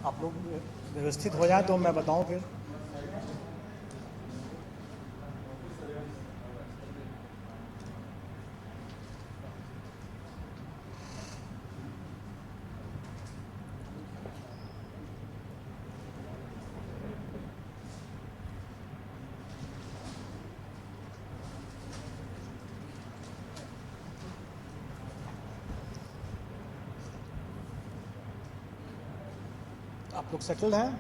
आप लोग व्यवस्थित हो जाए तो मैं बताऊं फिर। आप लोग सेटल्ड हैं?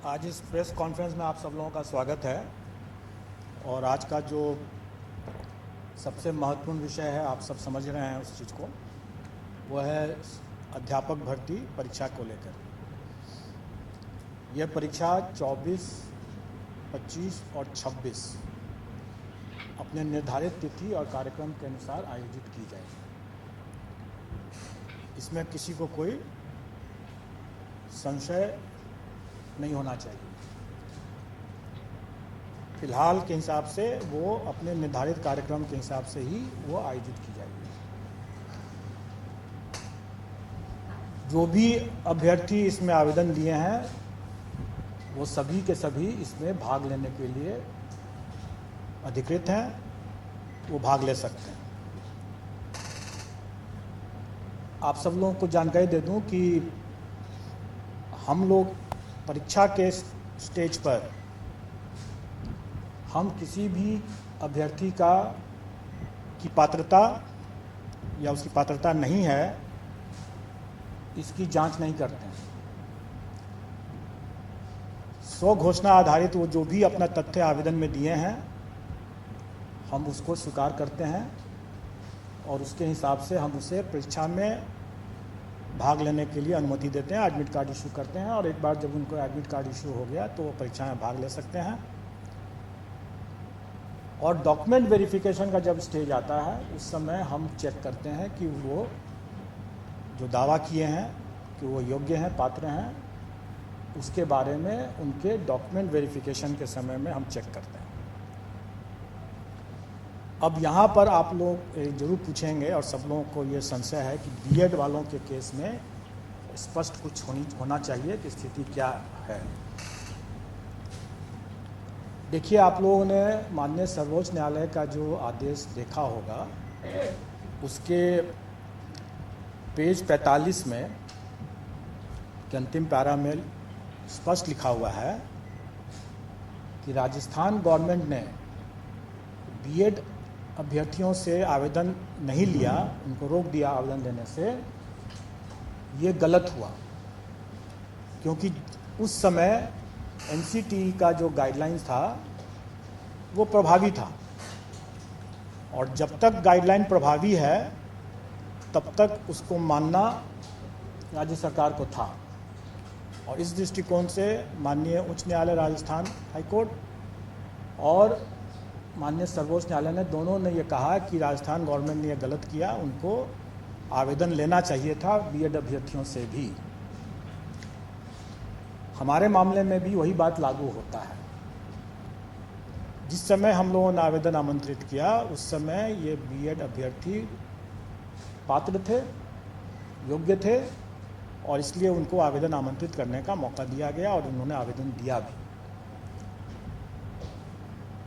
आज इस प्रेस कॉन्फ्रेंस में आप सब लोगों का स्वागत है। और आज का जो सबसे महत्वपूर्ण विषय है, आप सब समझ रहे हैं उस चीज़ को, वो है अध्यापक भर्ती परीक्षा को लेकर। यह परीक्षा 24, 25 और 26 अपने निर्धारित तिथि और कार्यक्रम के अनुसार आयोजित की जाएगी। इसमें किसी को कोई संशय नहीं होना चाहिए। फिलहाल के हिसाब से वो अपने निर्धारित कार्यक्रम के हिसाब से ही वो आयोजित की जाएगी। जो भी अभ्यर्थी इसमें आवेदन दिए हैं वो सभी के सभी इसमें भाग लेने के लिए अधिकृत हैं, वो भाग ले सकते हैं। आप सब लोगों को जानकारी दे दूं कि हम लोग परीक्षा के स्टेज पर हम किसी भी अभ्यर्थी की पात्रता या उसकी पात्रता नहीं है, इसकी जांच नहीं करते हैं। स्व घोषणा आधारित वो जो भी अपना तथ्य आवेदन में दिए हैं, हम उसको स्वीकार करते हैं और उसके हिसाब से हम उसे परीक्षा में भाग लेने के लिए अनुमति देते हैं, एडमिट कार्ड इशू करते हैं। और एक बार जब उनको एडमिट कार्ड इशू हो गया तो वो परीक्षा में भाग ले सकते हैं। और डॉक्यूमेंट वेरिफिकेशन का जब स्टेज आता है, उस समय हम चेक करते हैं कि वो जो दावा किए हैं कि वो योग्य हैं, पात्र हैं, उसके बारे में उनके डॉक्यूमेंट वेरिफिकेशन के समय में हम चेक करते हैं। अब यहाँ पर आप लोग जरूर पूछेंगे और सब लोगों को ये संशय है कि बीएड वालों के केस में स्पष्ट कुछ होना चाहिए कि स्थिति क्या है। देखिए, आप लोगों ने माननीय सर्वोच्च न्यायालय का जो आदेश देखा होगा, उसके पेज 45 में के अंतिम पैरा में स्पष्ट लिखा हुआ है कि राजस्थान गवर्नमेंट ने बीएड अभ्यर्थियों से आवेदन नहीं लिया, उनको रोक दिया आवेदन देने से। ये गलत हुआ, क्योंकि उस समय एनसीटीई का जो गाइडलाइंस था वो प्रभावी था, और जब तक गाइडलाइन प्रभावी है तब तक उसको मानना राज्य सरकार को था। और इस दृष्टिकोण से माननीय उच्च न्यायालय राजस्थान हाईकोर्ट और माननीय सर्वोच्च न्यायालय ने दोनों ने ये कहा कि राजस्थान गवर्नमेंट ने ये गलत किया, उनको आवेदन लेना चाहिए था बीएड अभ्यर्थियों से भी। हमारे मामले में भी वही बात लागू होता है। जिस समय हम लोगों ने आवेदन आमंत्रित किया, उस समय ये बीएड अभ्यर्थी पात्र थे, योग्य थे, और इसलिए उनको आवेदन आमंत्रित करने का मौका दिया गया और उन्होंने आवेदन दिया भी।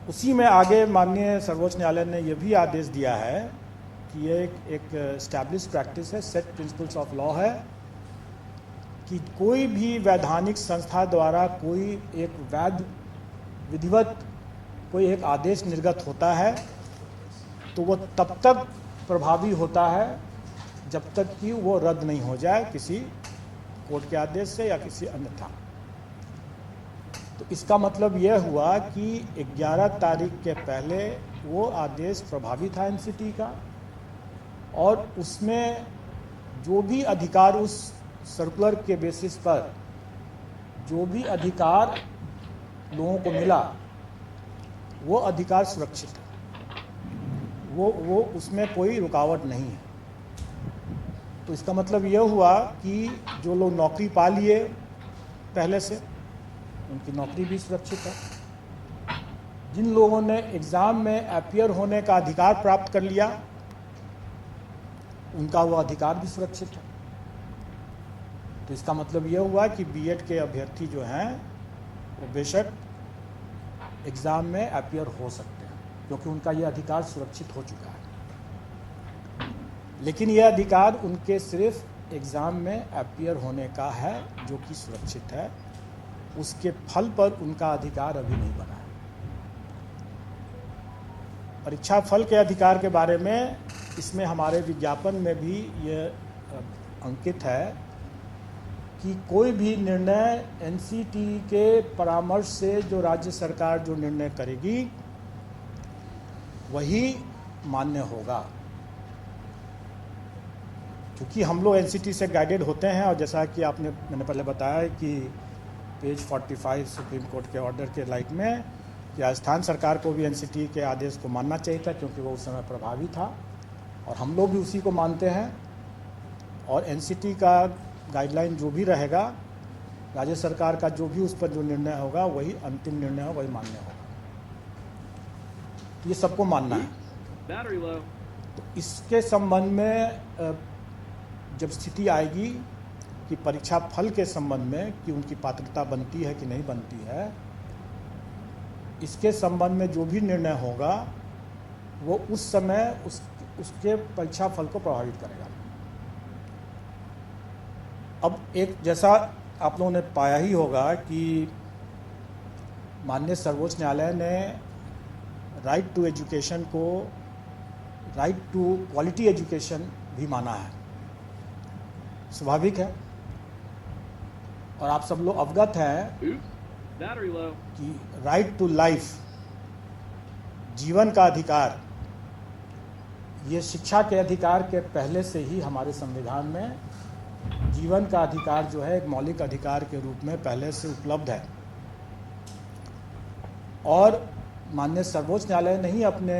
उसी में आगे माननीय सर्वोच्च न्यायालय ने यह भी आदेश दिया है कि ये एक एस्टैब्लिश प्रैक्टिस है, सेट प्रिंसिपल्स ऑफ लॉ है, कि कोई भी वैधानिक संस्था द्वारा कोई एक वैध विधिवत कोई एक आदेश निर्गत होता है तो वो तब तक प्रभावी होता है जब तक कि वो रद्द नहीं हो जाए किसी कोर्ट के आदेश से या किसी अन्यथा। तो इसका मतलब यह हुआ कि 11 तारीख के पहले वो आदेश प्रभावी था एनसीटी का, और उसमें जो भी अधिकार उस सर्कुलर के बेसिस पर जो भी अधिकार लोगों को मिला, वो अधिकार सुरक्षित है, वो उसमें कोई रुकावट नहीं है। तो इसका मतलब यह हुआ कि जो लोग नौकरी पा लिए पहले से, उनकी नौकरी भी सुरक्षित है। जिन लोगों ने एग्ज़ाम में अपीयर होने का अधिकार प्राप्त कर लिया, उनका वो अधिकार भी सुरक्षित है। तो इसका मतलब ये हुआ कि बीएड के अभ्यर्थी जो हैं वो बेशक एग्ज़ाम में अपीयर हो सकते हैं, क्योंकि उनका ये अधिकार सुरक्षित हो चुका है। लेकिन ये अधिकार उनके सिर्फ एग्ज़ाम में अपीयर होने का है, जो कि सुरक्षित है। उसके फल पर उनका अधिकार अभी नहीं बना है। परीक्षा फल के अधिकार के बारे में इसमें हमारे विज्ञापन में भी ये अंकित है कि कोई भी निर्णय एनसीटी के परामर्श से जो राज्य सरकार जो निर्णय करेगी वही मान्य होगा। क्योंकि हम लोग एनसीटी से गाइडेड होते हैं, और जैसा कि मैंने पहले बताया कि पेज 45 सुप्रीम कोर्ट के ऑर्डर के लाइट में कि राजस्थान सरकार को भी एनसीटी के आदेश को मानना चाहिए था, क्योंकि वो उस समय प्रभावी था, और हम लोग भी उसी को मानते हैं। और एनसीटी का गाइडलाइन जो भी रहेगा, राज्य सरकार का जो भी उस पर जो निर्णय होगा वही अंतिम निर्णय होगा, वही मान्य होगा। ये सबको मानना है। तो इसके संबंध में जब स्थिति आएगी कि परीक्षा फल के संबंध में कि उनकी पात्रता बनती है कि नहीं बनती है, इसके संबंध में जो भी निर्णय होगा वो उस समय उसके परीक्षा फल को प्रभावित करेगा। अब एक जैसा आप लोगों ने पाया ही होगा कि माननीय सर्वोच्च न्यायालय ने राइट टू एजुकेशन को राइट टू क्वालिटी एजुकेशन भी माना है। स्वाभाविक है, और आप सब लोग अवगत हैं कि राइट टू लाइफ, जीवन का अधिकार, ये शिक्षा के अधिकार के पहले से ही हमारे संविधान में जीवन का अधिकार जो है एक मौलिक अधिकार के रूप में पहले से उपलब्ध है। और माननीय सर्वोच्च न्यायालय ने ही अपने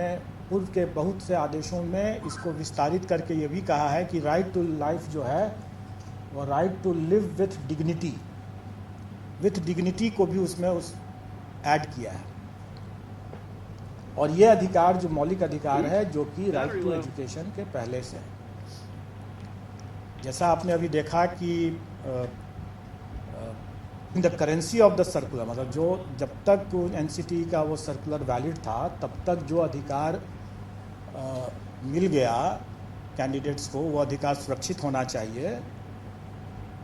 पूर्व के बहुत से आदेशों में इसको विस्तारित करके ये भी कहा है कि राइट टू लाइफ जो है वो right to live with dignity को भी उसमें ऐड किया है। और ये अधिकार जो मौलिक अधिकार है जो कि राइट टू एजुकेशन के पहले से है। जैसा आपने अभी देखा कि the currency of the circular, मतलब जो जब तक एनसीटी का वो सर्कुलर वैलिड था तब तक जो अधिकार मिल गया कैंडिडेट्स को, वो अधिकार सुरक्षित होना चाहिए।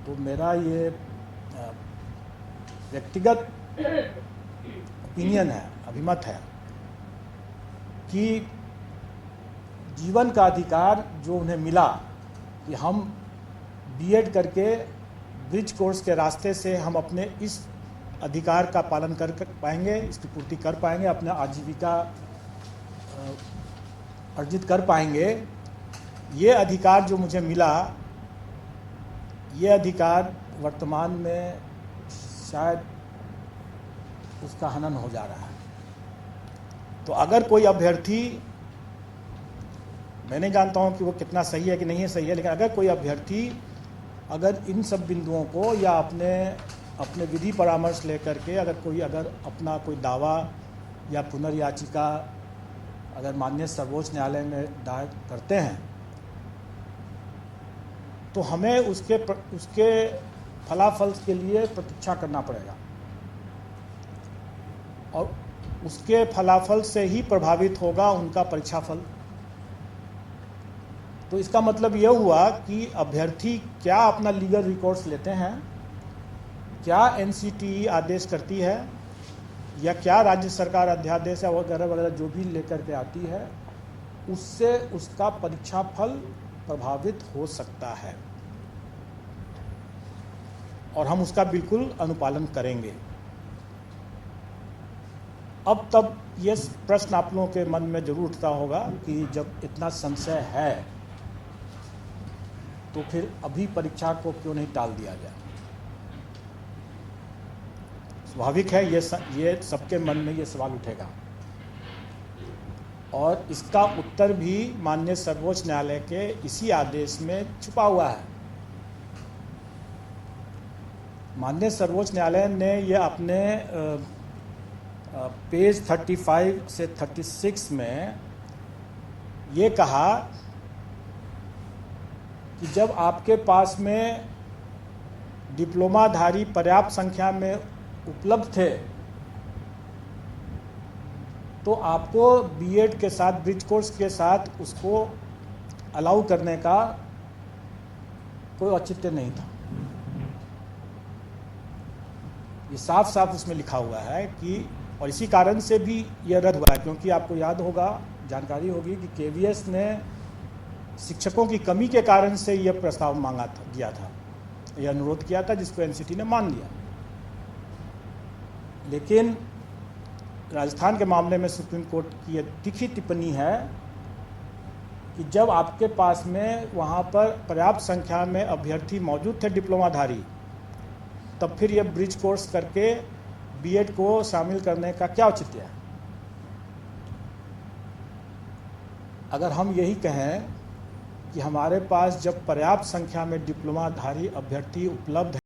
तो मेरा ये व्यक्तिगत ओपिनियन है, अभिमत है कि जीवन का अधिकार जो उन्हें मिला कि हम बीएड करके ब्रिज कोर्स के रास्ते से हम अपने इस अधिकार का पालन कर पाएंगे, इसकी पूर्ति कर पाएंगे, अपना आजीविका अर्जित कर पाएंगे। ये अधिकार जो मुझे मिला, ये अधिकार वर्तमान में शायद उसका हनन हो जा रहा है। तो अगर कोई अभ्यर्थी, मैं नहीं जानता हूँ कि वो कितना सही है कि नहीं है सही है, लेकिन अगर कोई अभ्यर्थी अगर इन सब बिंदुओं को या अपने विधि परामर्श लेकर के अगर अपना कोई दावा या पुनर्याचिका अगर माननीय सर्वोच्च न्यायालय में दायर करते हैं, तो हमें उसके फलाफल के लिए प्रतीक्षा करना पड़ेगा, और उसके फलाफल से ही प्रभावित होगा उनका परीक्षा फल। तो इसका मतलब यह हुआ कि अभ्यर्थी क्या अपना लीगल रिकॉर्ड्स लेते हैं, क्या एनसीटी आदेश करती है, या क्या राज्य सरकार अध्यादेश या वगैरह वगैरह जो भी लेकर के आती है, उससे उसका परीक्षा फल प्रभावित हो सकता है, और हम उसका बिल्कुल अनुपालन करेंगे। अब तब ये प्रश्न आप लोगों के मन में जरूर उठता होगा कि जब इतना संशय है तो फिर अभी परीक्षा को क्यों नहीं टाल दिया जाए। स्वाभाविक है, ये सबके मन में ये सवाल उठेगा, और इसका उत्तर भी माननीय सर्वोच्च न्यायालय के इसी आदेश में छुपा हुआ है। माननीय सर्वोच्च न्यायालय ने ये अपने पेज 35 से 36 में ये कहा कि जब आपके पास में डिप्लोमाधारी पर्याप्त संख्या में उपलब्ध थे तो आपको बीएड के साथ, ब्रिज कोर्स के साथ उसको अलाउ करने का कोई औचित्य नहीं था। ये साफ साफ उसमें लिखा हुआ है कि, और इसी कारण से भी यह रद्द हुआ है, क्योंकि आपको याद होगा, जानकारी होगी कि केवीएस ने शिक्षकों की कमी के कारण से यह प्रस्ताव मांगा था, दिया था, यह अनुरोध किया था, जिसको एनसीटी ने मान लिया। लेकिन राजस्थान के मामले में सुप्रीम कोर्ट की यह तीखी टिप्पणी है कि जब आपके पास में वहाँ पर पर्याप्त संख्या में अभ्यर्थी मौजूद थे डिप्लोमाधारी, तब फिर यह ब्रिज कोर्स करके बीएड को शामिल करने का क्या औचित्य है। अगर हम यही कहें कि हमारे पास जब पर्याप्त संख्या में डिप्लोमाधारी अभ्यर्थी उपलब्ध